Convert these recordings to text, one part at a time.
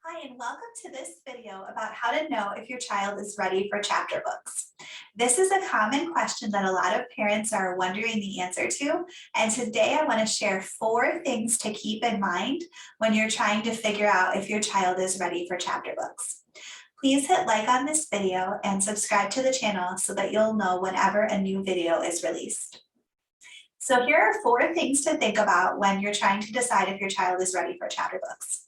Hi, and welcome to this video about how to know if your child is ready for chapter books. This is a common question that a lot of parents are wondering the answer to, and today I want to share 4 things to keep in mind when you're trying to figure out if your child is ready for chapter books. Please hit like on this video and subscribe to the channel so that you'll know whenever a new video is released. So here are 4 things to think about when you're trying to decide if your child is ready for chapter books.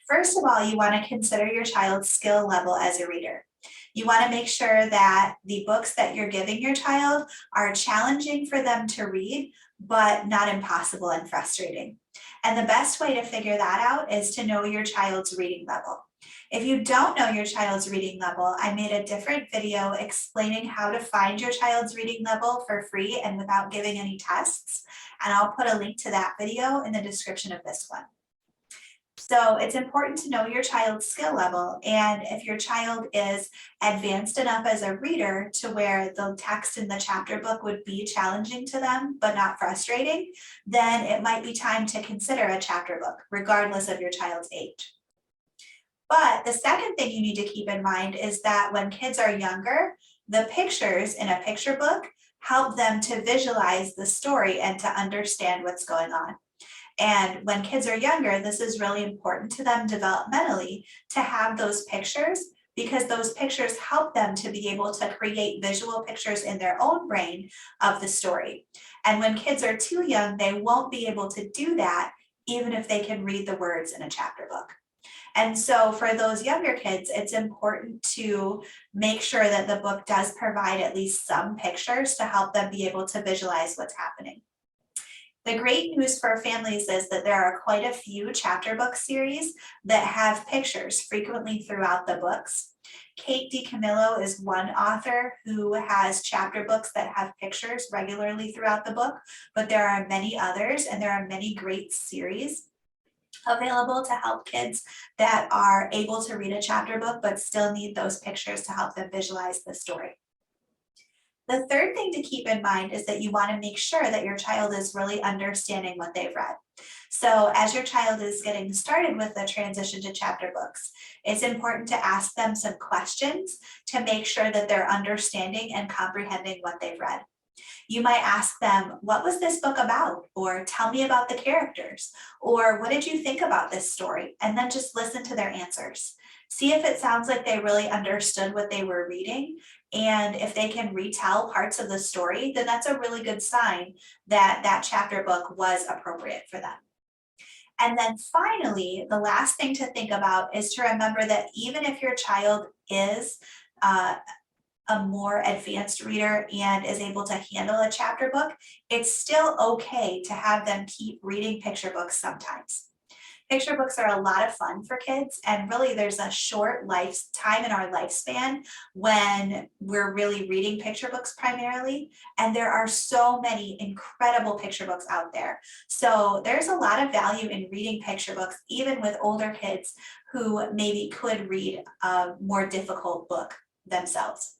First of all, you want to consider your child's skill level as a reader. You want to make sure that the books that you're giving your child are challenging for them to read, but not impossible and frustrating. And the best way to figure that out is to know your child's reading level. If you don't know your child's reading level, I made a different video explaining how to find your child's reading level for free and without giving any tests. And I'll put a link to that video in the description of this one. So it's important to know your child's skill level, and if your child is advanced enough as a reader to where the text in the chapter book would be challenging to them but not frustrating, then it might be time to consider a chapter book, regardless of your child's age. But the second thing you need to keep in mind is that when kids are younger, the pictures in a picture book help them to visualize the story and to understand what's going on. And when kids are younger, this is really important to them developmentally to have those pictures, because those pictures help them to be able to create visual pictures in their own brain of the story. And when kids are too young, they won't be able to do that even if they can read the words in a chapter book. And so for those younger kids, it's important to make sure that the book does provide at least some pictures to help them be able to visualize what's happening. The great news for families is that there are quite a few chapter book series that have pictures frequently throughout the books. Kate DiCamillo is one author who has chapter books that have pictures regularly throughout the book, but there are many others, and there are many great series available to help kids that are able to read a chapter book but still need those pictures to help them visualize the story. The third thing to keep in mind is that you want to make sure that your child is really understanding what they've read. So as your child is getting started with the transition to chapter books, it's important to ask them some questions to make sure that they're understanding and comprehending what they've read. You might ask them, what was this book about? Or tell me about the characters. Or what did you think about this story? And then just listen to their answers. See if it sounds like they really understood what they were reading. And if they can retell parts of the story, then that's a really good sign that that chapter book was appropriate for them. And then finally, the last thing to think about is to remember that even if your child is a more advanced reader and is able to handle a chapter book, it's still okay to have them keep reading picture books sometimes. Picture books are a lot of fun for kids, and really there's a short time in our lifespan when we're really reading picture books primarily, and there are so many incredible picture books out there. So there's a lot of value in reading picture books, even with older kids who maybe could read a more difficult book themselves.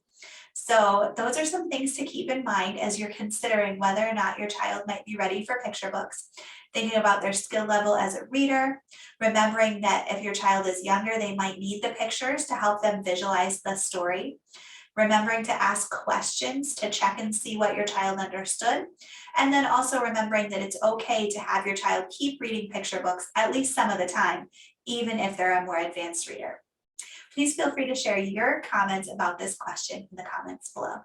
So those are some things to keep in mind as you're considering whether or not your child might be ready for picture books. Thinking about their skill level as a reader, remembering that if your child is younger, they might need the pictures to help them visualize the story. Remembering to ask questions to check and see what your child understood. And then also remembering that it's okay to have your child keep reading picture books at least some of the time, even if they're a more advanced reader. Please feel free to share your comments about this question in the comments below.